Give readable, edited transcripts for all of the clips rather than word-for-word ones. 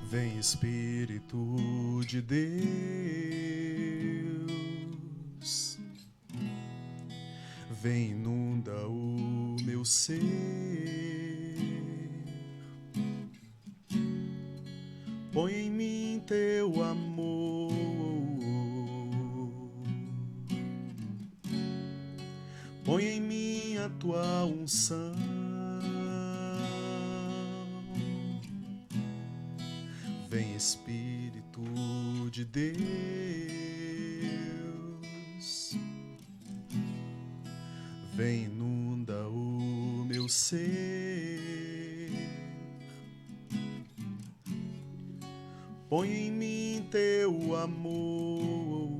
Vem Espírito de Deus, vem inunda o meu ser, põe em mim teu amor, põe em mim a tua unção. Vem Espírito de Deus, vem inunda o meu ser, põe em mim teu amor,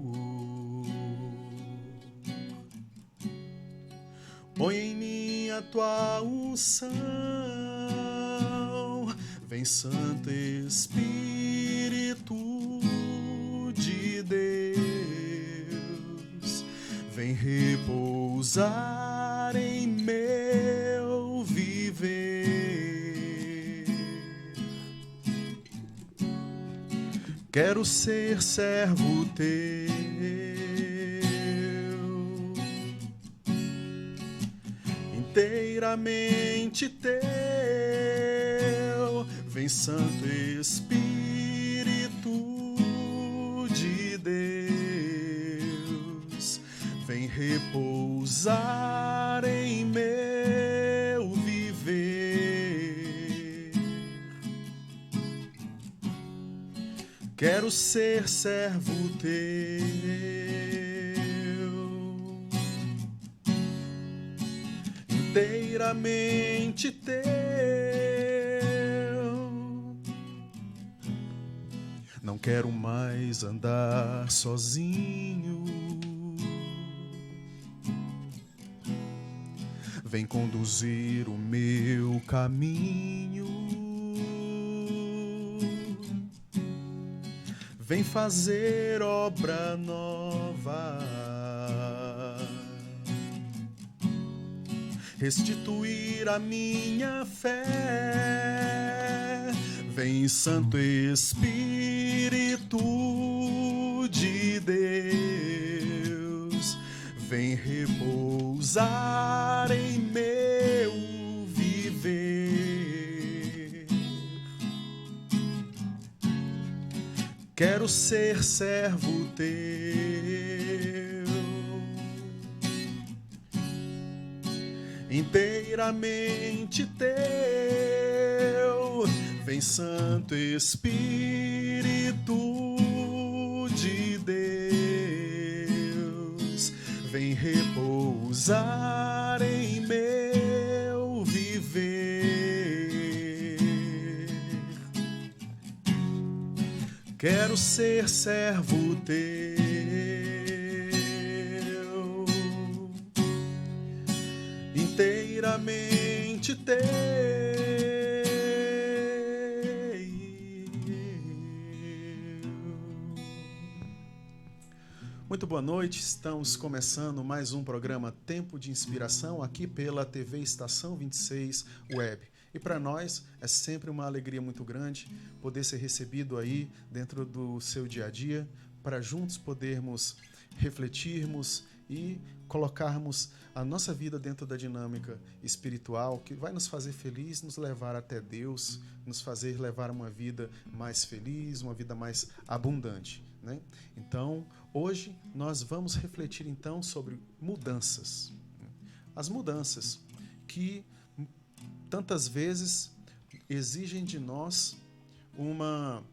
põe em mim a tua unção. Vem Santo Espírito de Deus, vem repousar em meu viver. Quero ser servo teu, inteiramente teu. Vem Santo Espírito de Deus, vem repousar em meu viver. Quero ser servo teu, inteiramente teu. Não quero mais andar sozinho, vem conduzir o meu caminho, vem fazer obra nova, restituir a minha fé. Vem Santo Espírito de Deus, vem repousar em meu viver. Quero ser servo teu, inteiramente teu. Vem Santo Espírito de Deus, vem repousar em meu viver. Quero ser servo teu, inteiramente teu. Muito boa noite, estamos começando mais um programa Tempo de Inspiração aqui pela TV Estação 26 Web. E para nós é sempre uma alegria muito grande poder ser recebido aí dentro do seu dia a dia, para juntos podermos refletirmos e colocarmos a nossa vida dentro da dinâmica espiritual que vai nos fazer feliz, nos levar até Deus, nos fazer levar uma vida mais feliz, uma vida mais abundante, né? Então, hoje nós vamos refletir então sobre mudanças. As mudanças que tantas vezes exigem de nós uma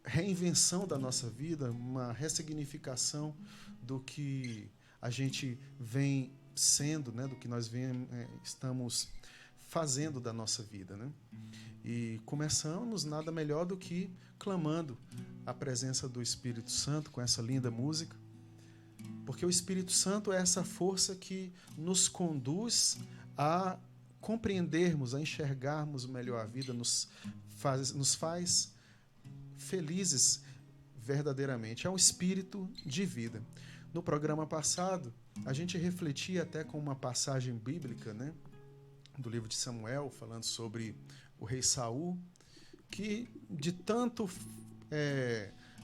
reinvenção da nossa vida, uma ressignificação do que a gente vem sendo, né, do que nós estamos fazendo da nossa vida, né? E começamos nada melhor do que clamando a presença do Espírito Santo com essa linda música, porque o Espírito Santo é essa força que nos conduz a compreendermos, a enxergarmos melhor a vida, nos faz felizes verdadeiramente. É um espírito de vida. No programa passado, a gente refletia até com uma passagem bíblica, né, do livro de Samuel, falando sobre o rei Saul, que de tanto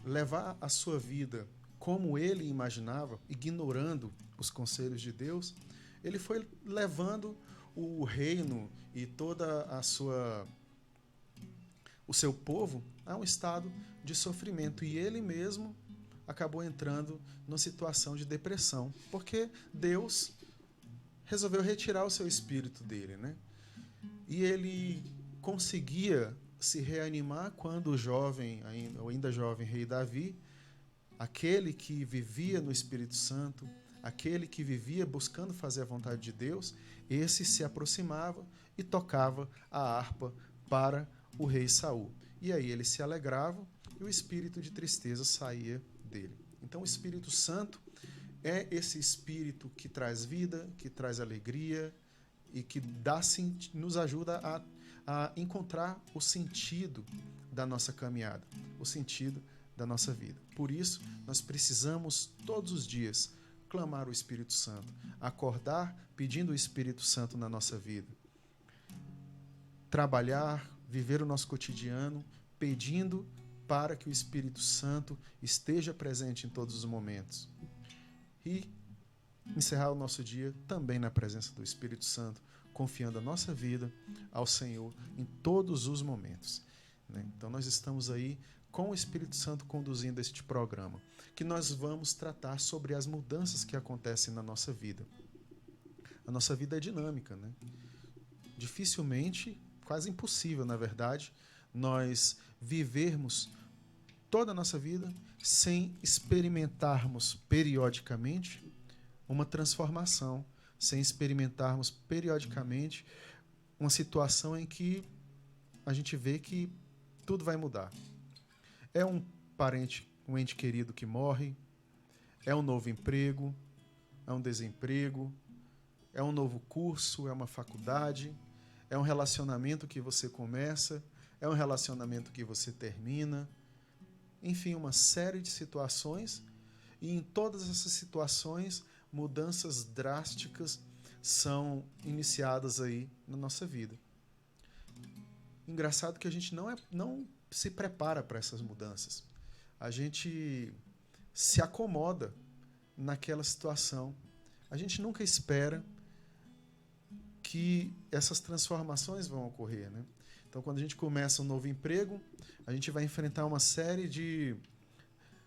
levar a sua vida como ele imaginava, ignorando os conselhos de Deus, ele foi levando o reino e toda o seu povo a um estado de sofrimento. E ele mesmo acabou entrando numa situação de depressão, porque Deus resolveu retirar o seu espírito dele, né? E ele conseguia se reanimar quando o jovem, ainda jovem rei Davi, aquele que vivia no Espírito Santo, aquele que vivia buscando fazer a vontade de Deus, esse se aproximava e tocava a harpa para o rei Saul. E aí ele se alegrava e o espírito de tristeza saía dele. Então o Espírito Santo é esse espírito que traz vida, que traz alegria e que nos ajuda a encontrar o sentido da nossa caminhada, o sentido da nossa vida. Por isso, nós precisamos todos os dias clamar o Espírito Santo, acordar pedindo o Espírito Santo na nossa vida, trabalhar, viver o nosso cotidiano pedindo para que o Espírito Santo esteja presente em todos os momentos. E encerrar o nosso dia também na presença do Espírito Santo, confiando a nossa vida ao Senhor em todos os momentos. Então nós estamos aí com o Espírito Santo conduzindo este programa, que nós vamos tratar sobre as mudanças que acontecem na nossa vida. A nossa vida é dinâmica, né? Dificilmente, quase impossível, na verdade, nós vivermos toda a nossa vida sem experimentarmos periodicamente uma transformação, sem experimentarmos periodicamente uma situação em que a gente vê que tudo vai mudar. É um parente, um ente querido que morre, é um novo emprego, é um desemprego, é um novo curso, é uma faculdade, é um relacionamento que você começa, é um relacionamento que você termina. Enfim, uma série de situações, e em todas essas situações, mudanças drásticas são iniciadas aí na nossa vida. Engraçado que a gente não se prepara para essas mudanças. A gente se acomoda naquela situação. A gente nunca espera que essas transformações vão ocorrer, né? Então, quando a gente começa um novo emprego, a gente vai enfrentar uma série de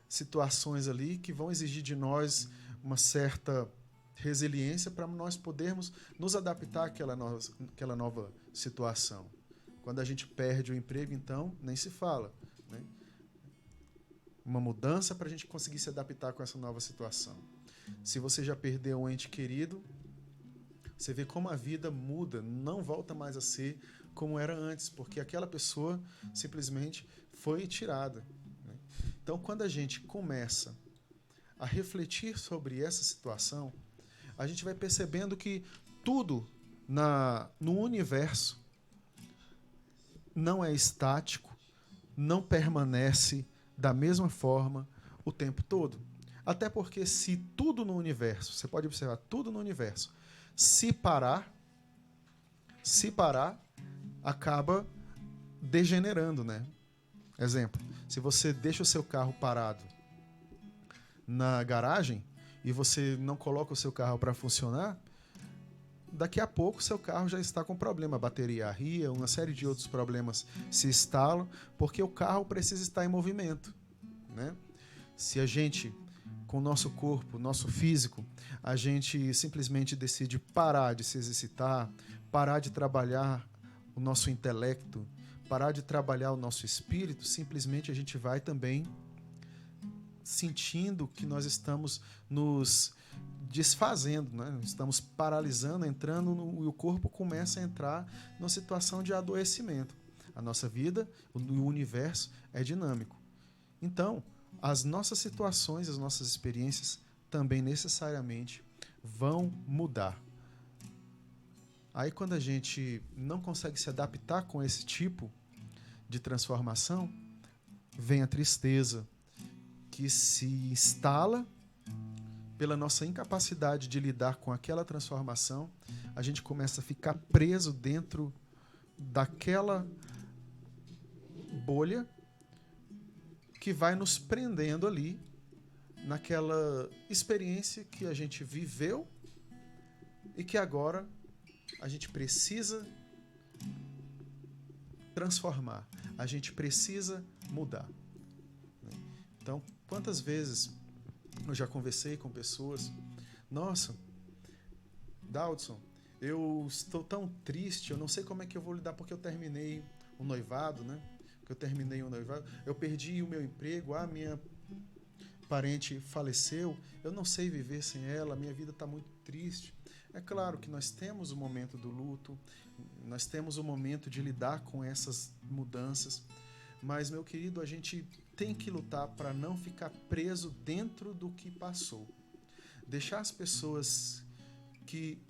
situações ali que vão exigir de nós uma certa resiliência para nós podermos nos adaptar àquela nova situação. Quando a gente perde o emprego, então, nem se fala, né? Uma mudança para a gente conseguir se adaptar com essa nova situação. Se você já perdeu um ente querido, você vê como a vida muda, não volta mais a ser como era antes, porque aquela pessoa simplesmente foi tirada, né? Então, quando a gente começa a refletir sobre essa situação, a gente vai percebendo que tudo no universo não é estático, não permanece da mesma forma o tempo todo. Até porque se tudo no universo, você pode observar, tudo no universo, se parar, acaba degenerando, né? Exemplo, se você deixa o seu carro parado na garagem e você não coloca o seu carro para funcionar, daqui a pouco o seu carro já está com problema, a bateria arria, uma série de outros problemas se instalam, porque o carro precisa estar em movimento, né? Se a gente, com o nosso corpo, nosso físico, a gente simplesmente decide parar de se exercitar, parar de trabalhar o nosso intelecto, parar de trabalhar o nosso espírito, simplesmente a gente vai também sentindo que nós estamos nos desfazendo, né? Estamos paralisando, e o corpo começa a entrar numa situação de adoecimento. A nossa vida, o universo é dinâmico. Então, as nossas situações, as nossas experiências também necessariamente vão mudar. Aí, quando a gente não consegue se adaptar com esse tipo de transformação, vem a tristeza, que se instala pela nossa incapacidade de lidar com aquela transformação. A gente começa a ficar preso dentro bolha que vai nos prendendo ali naquela experiência que a gente viveu e que agora a gente precisa transformar, a gente precisa mudar. Então, quantas vezes eu já conversei com pessoas, nossa, Daldson, eu estou tão triste, eu não sei como é que eu vou lidar porque eu terminei o noivado, né? Eu perdi o meu emprego, a minha parente faleceu, eu não sei viver sem ela, minha vida está muito triste. É claro que nós temos o momento do luto, nós temos o momento de lidar com essas mudanças, mas, meu querido, a gente tem que lutar para não ficar preso dentro do que passou. Deixar as pessoas que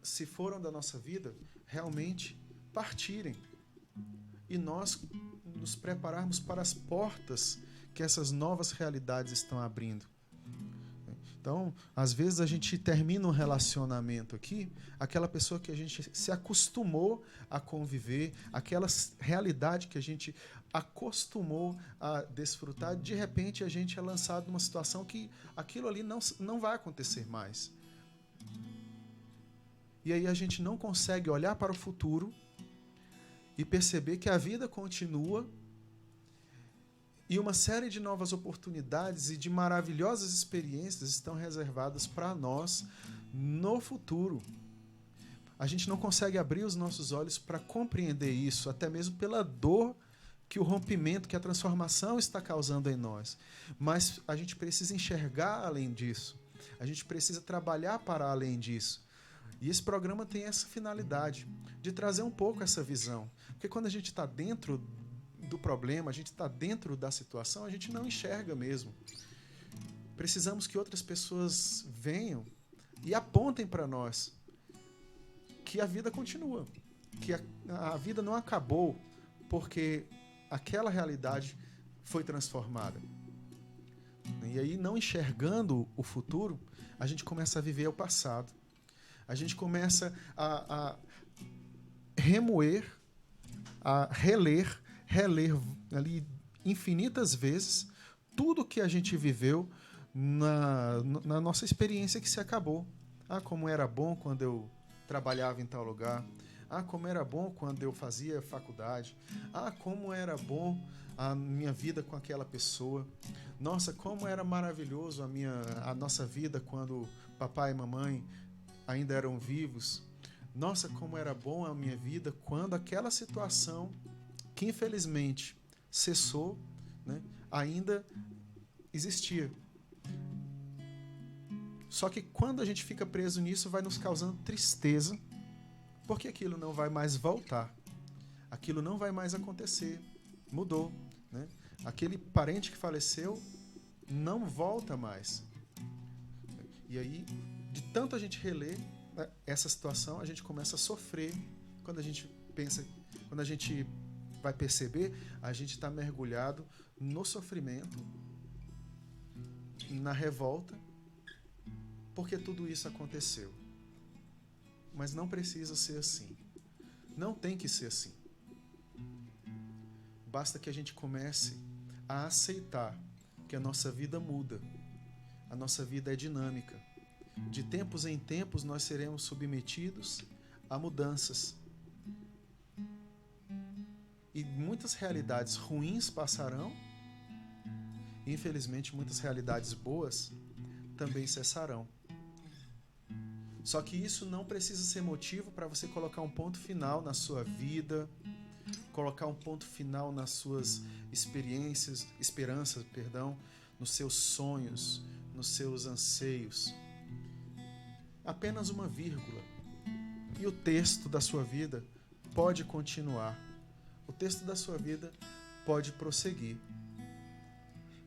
se foram da nossa vida realmente partirem e nós nos prepararmos para as portas que essas novas realidades estão abrindo. Então, às vezes a gente termina um relacionamento aqui, aquela pessoa que a gente se acostumou a conviver, aquela realidade que a gente acostumou a desfrutar, de repente a gente é lançado numa situação que aquilo ali não vai acontecer mais. E aí a gente não consegue olhar para o futuro e perceber que a vida continua e uma série de novas oportunidades e de maravilhosas experiências estão reservadas para nós no futuro. A gente não consegue abrir os nossos olhos para compreender isso, até mesmo pela dor que o rompimento, que a transformação está causando em nós. Mas a gente precisa enxergar além disso. A gente precisa trabalhar para além disso. E esse programa tem essa finalidade, de trazer um pouco essa visão. Porque quando a gente está dentro do problema, a gente está dentro da situação, a gente não enxerga mesmo. Precisamos que outras pessoas venham e apontem para nós que a vida continua, que a vida não acabou porque aquela realidade foi transformada. E aí, não enxergando o futuro, a gente começa a viver o passado. A gente começa a remoer, a reler ali infinitas vezes tudo que a gente viveu na nossa experiência que se acabou. Ah, como era bom quando eu trabalhava em tal lugar. Ah, como era bom quando eu fazia faculdade. Ah, como era bom a minha vida com aquela pessoa. Nossa, como era maravilhoso a nossa vida quando papai e mamãe ainda eram vivos. Nossa, como era bom a minha vida quando aquela situação que infelizmente cessou, né, ainda existia. Só que quando a gente fica preso nisso, vai nos causando tristeza, porque aquilo não vai mais voltar. Aquilo não vai mais acontecer. Mudou. Né? Aquele parente que faleceu não volta mais. E aí, de tanto a gente reler essa situação, a gente começa a sofrer. Quando a gente vai perceber, a gente está mergulhado no sofrimento, na revolta, porque tudo isso aconteceu. Mas não precisa ser assim. Não tem que ser assim. Basta que a gente comece a aceitar que a nossa vida muda. A nossa vida é dinâmica. De tempos em tempos nós seremos submetidos a mudanças. E muitas realidades ruins passarão. E, infelizmente, muitas realidades boas também cessarão. Só que isso não precisa ser motivo para você colocar um ponto final na sua vida, colocar um ponto final nas suas esperanças, nos seus sonhos, nos seus anseios. Apenas uma vírgula. E o texto da sua vida pode continuar. O texto da sua vida pode prosseguir.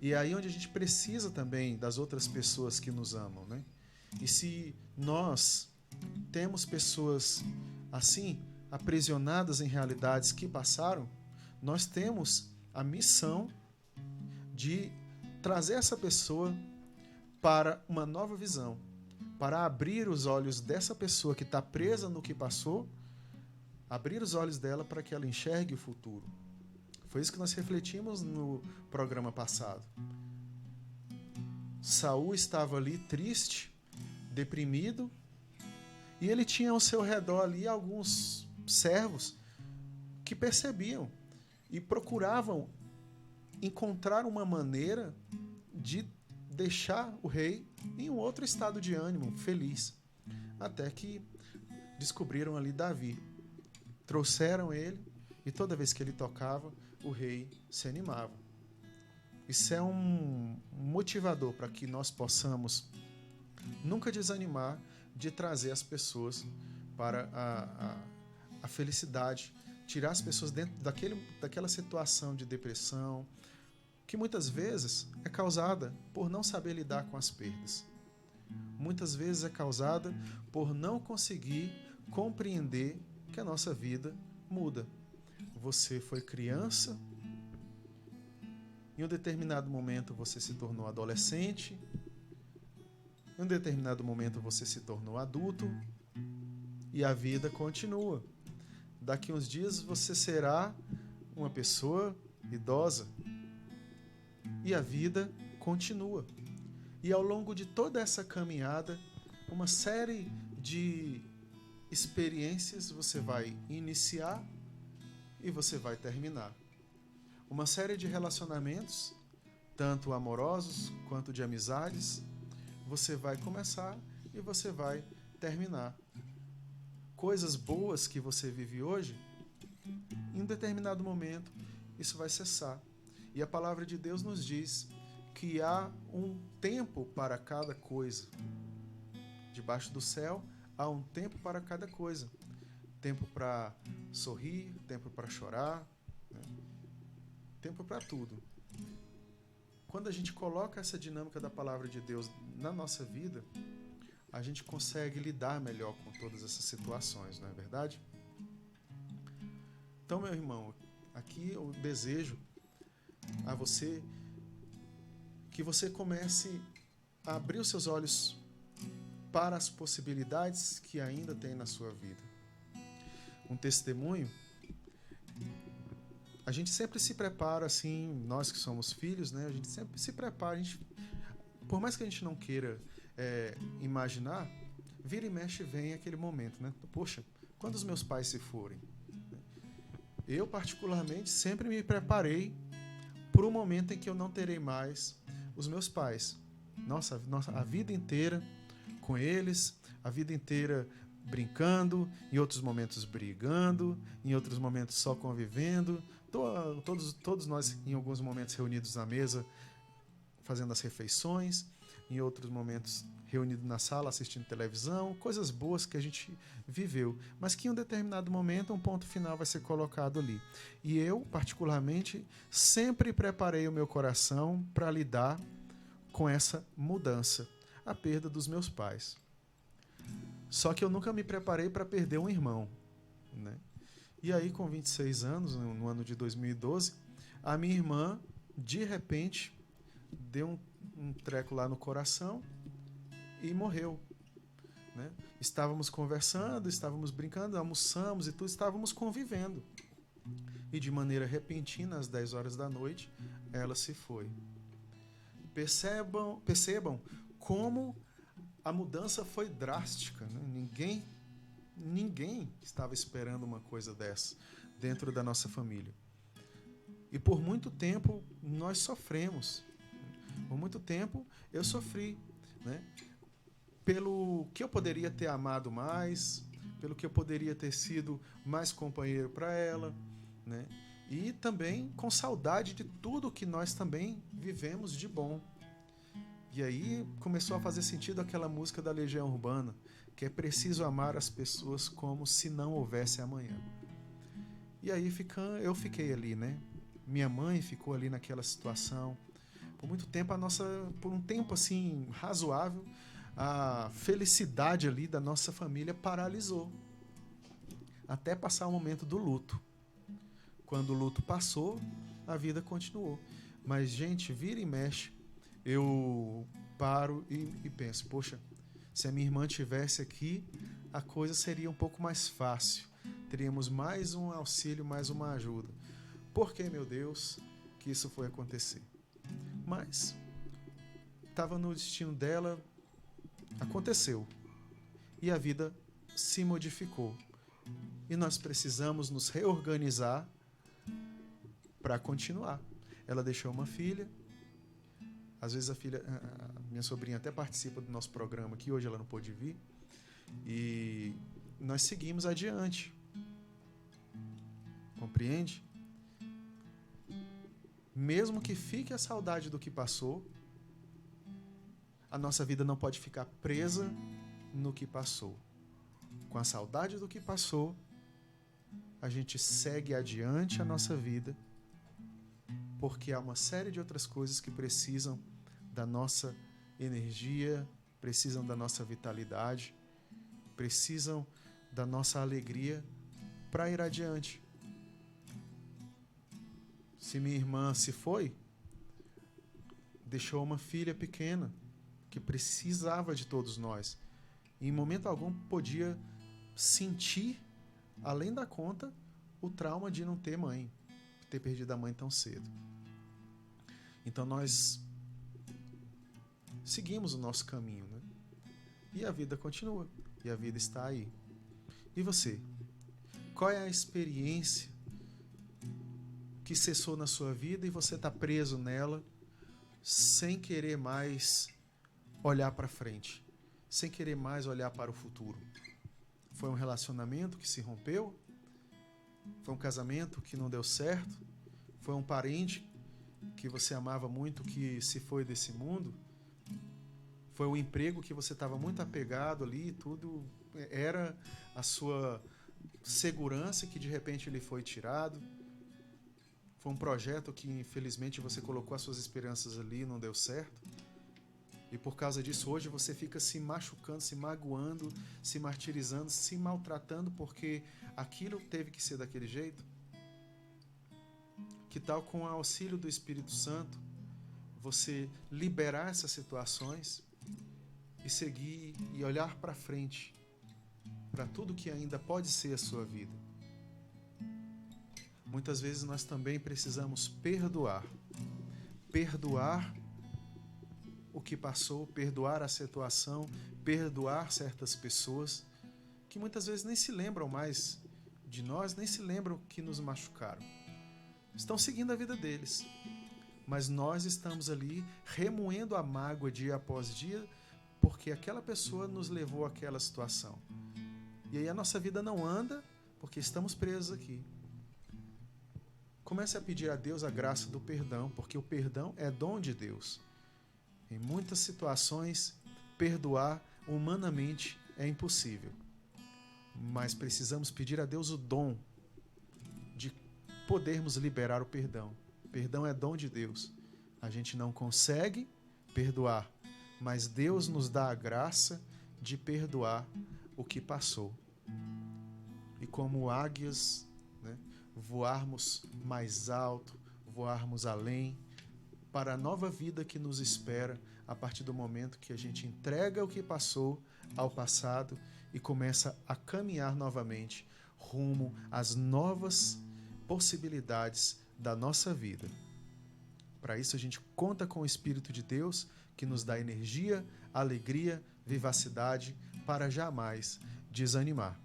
E é aí onde a gente precisa também das outras pessoas que nos amam, né? E se nós temos pessoas assim, aprisionadas em realidades que passaram, nós temos a missão de trazer essa pessoa para uma nova visão, para abrir os olhos dessa pessoa que está presa no que passou, abrir os olhos dela para que ela enxergue o futuro. Foi isso que nós refletimos no programa passado. Saul estava ali triste, deprimido, e ele tinha ao seu redor ali alguns servos que percebiam e procuravam encontrar uma maneira de deixar o rei em um outro estado de ânimo, feliz. Até que descobriram ali Davi. Trouxeram ele e toda vez que ele tocava, o rei se animava. Isso é um motivador para que nós possamos nunca desanimar de trazer as pessoas para a felicidade, tirar as pessoas dentro daquela situação de depressão, que muitas vezes é causada por não saber lidar com as perdas. Muitas vezes é causada por não conseguir compreender que a nossa vida muda. Você foi criança, em um determinado momento você se tornou adolescente, em um determinado momento você se tornou adulto e a vida continua. Daqui uns dias você será uma pessoa idosa e a vida continua. E ao longo de toda essa caminhada, uma série de experiências você vai iniciar e você vai terminar. Uma série de relacionamentos, tanto amorosos quanto de amizades, você vai começar e você vai terminar. Coisas boas que você vive hoje, em um determinado momento, isso vai cessar. E a palavra de Deus nos diz que há um tempo para cada coisa. Debaixo do céu, há um tempo para cada coisa. Tempo para sorrir, tempo para chorar, né? Tempo para tudo. Quando a gente coloca essa dinâmica da palavra de Deus na nossa vida, a gente consegue lidar melhor com todas essas situações, não é verdade? Então, meu irmão, aqui eu desejo a você que você comece a abrir os seus olhos para as possibilidades que ainda tem na sua vida. Um testemunho, a gente sempre se prepara assim, nós que somos filhos, né? A gente sempre se prepara, por mais que a gente não queira imaginar, vira e mexe vem aquele momento, né? Poxa, quando os meus pais se forem? Eu, particularmente, sempre me preparei para o momento em que eu não terei mais os meus pais. Nossa, a vida inteira com eles, a vida inteira brincando, em outros momentos brigando, em outros momentos só convivendo, todos nós em alguns momentos reunidos na mesa fazendo as refeições, em outros momentos reunidos na sala assistindo televisão, coisas boas que a gente viveu, mas que em um determinado momento um ponto final vai ser colocado ali. E eu, particularmente, sempre preparei o meu coração para lidar com essa mudança, a perda dos meus pais. Só que eu nunca me preparei para perder um irmão, né? E aí, com 26 anos, no ano de 2012, a minha irmã, de repente, deu um treco lá no coração e morreu, né? Estávamos conversando, estávamos brincando, almoçamos e tudo, estávamos convivendo. E de maneira repentina, às 10 horas da noite, ela se foi. Percebam como a mudança foi drástica, né? Ninguém estava esperando uma coisa dessa dentro da nossa família. E por muito tempo nós sofremos. Por muito tempo eu sofri, né? Pelo que eu poderia ter amado mais, pelo que eu poderia ter sido mais companheiro para ela, né? E também com saudade de tudo que nós também vivemos de bom. E aí começou a fazer sentido aquela música da Legião Urbana, que é preciso amar as pessoas como se não houvesse amanhã. E aí eu fiquei ali, né? Minha mãe ficou ali naquela situação. Por muito tempo, por um tempo assim razoável, a felicidade ali da nossa família paralisou. Até passar o momento do luto. Quando o luto passou, a vida continuou. Mas, gente, vira e mexe, eu paro e penso, poxa, se a minha irmã estivesse aqui, a coisa seria um pouco mais fácil. Teríamos mais um auxílio, mais uma ajuda. por que, meu Deus, que isso foi acontecer? Mas estava no destino dela, aconteceu. E a vida se modificou. E nós precisamos nos reorganizar para continuar. Ela deixou uma filha. Às vezes a minha sobrinha até participa do nosso programa aqui, hoje ela não pôde vir. E nós seguimos adiante. Compreende? Mesmo que fique a saudade do que passou, a nossa vida não pode ficar presa no que passou. Com a saudade do que passou, a gente segue adiante a nossa vida, porque há uma série de outras coisas que precisam da nossa energia, precisam da nossa vitalidade, precisam da nossa alegria para ir adiante. Se minha irmã se foi, deixou uma filha pequena que precisava de todos nós. E em momento algum podia sentir, além da conta, o trauma de não ter mãe, de ter perdido a mãe tão cedo. Então nós seguimos o nosso caminho, né? E a vida continua, e a vida está aí. E você? Qual é a experiência que cessou na sua vida e você está preso nela sem querer mais olhar para frente, sem querer mais olhar para o futuro? Foi um relacionamento que se rompeu? Foi um casamento que não deu certo? Foi um parente que você amava muito que se foi desse mundo? Foi um emprego que você estava muito apegado ali, tudo era a sua segurança que de repente ele foi tirado? Foi um projeto que infelizmente você colocou as suas esperanças ali e não deu certo? E por causa disso hoje você fica se machucando, se magoando, se martirizando, se maltratando porque aquilo teve que ser daquele jeito? Que tal com o auxílio do Espírito Santo você liberar essas situações e seguir e olhar para frente, para tudo que ainda pode ser a sua vida? Muitas vezes nós também precisamos perdoar. Perdoar o que passou, perdoar a situação, perdoar certas pessoas que muitas vezes nem se lembram mais de nós, nem se lembram que nos machucaram. Estão seguindo a vida deles. Mas nós estamos ali remoendo a mágoa dia após dia porque aquela pessoa nos levou àquela situação. E aí a nossa vida não anda porque estamos presos aqui. Comece a pedir a Deus a graça do perdão, porque o perdão é dom de Deus. Em muitas situações, perdoar humanamente é impossível. Mas precisamos pedir a Deus o dom de podermos liberar o perdão. Perdão é dom de Deus. A gente não consegue perdoar, mas Deus nos dá a graça de perdoar o que passou. E como águias, né, voarmos mais alto, voarmos além, para a nova vida que nos espera a partir do momento que a gente entrega o que passou ao passado e começa a caminhar novamente rumo às novas possibilidades da nossa vida. Para isso a gente conta com o Espírito de Deus que nos dá energia, alegria, vivacidade para jamais desanimar.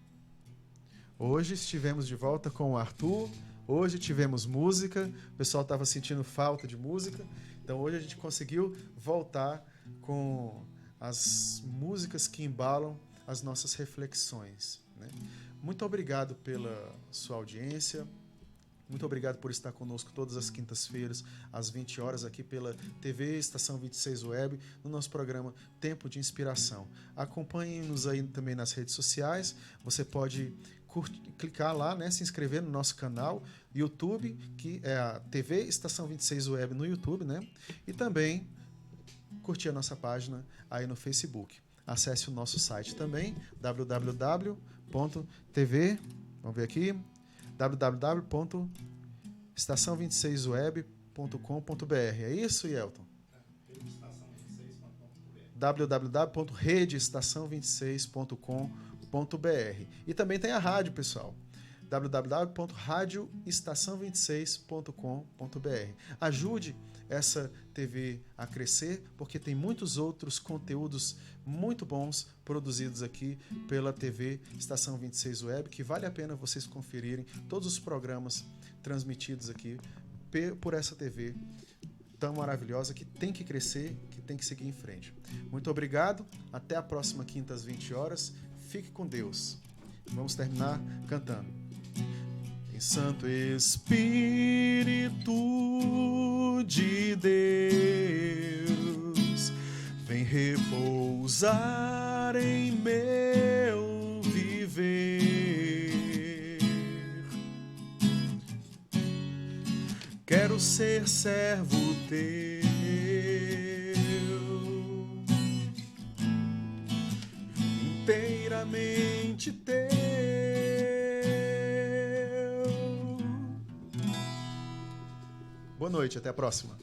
Hoje estivemos de volta com o Arthur, hoje tivemos música, o pessoal estava sentindo falta de música, então hoje a gente conseguiu voltar com as músicas que embalam as nossas reflexões, né? Muito obrigado pela sua audiência, muito obrigado por estar conosco todas as quintas-feiras, às 20 horas, aqui pela TV Estação 26 Web, no nosso programa Tempo de Inspiração. Acompanhem-nos aí também nas redes sociais, você pode clicar lá, né, se inscrever no nosso canal YouTube, que é a TV Estação 26 Web no YouTube, né? E também curtir a nossa página aí no Facebook. Acesse o nosso site também, www.tv, vamos ver aqui, www.estação26web.com.br. É isso, Yelton? www.redeestação26.com.br. E também tem a rádio, pessoal. www.radioestação26.com.br. Ajude essa TV a crescer, porque tem muitos outros conteúdos muito bons produzidos aqui pela TV Estação 26 Web, que vale a pena vocês conferirem todos os programas transmitidos aqui por essa TV tão maravilhosa, que tem que crescer, que tem que seguir em frente. Muito obrigado, até a próxima quinta às 20 horas. Fique com Deus. Vamos terminar cantando. Em Santo Espírito de Deus, vem repousar em meu viver. Quero ser servo teu, inteiramente teu. Boa noite, até a próxima.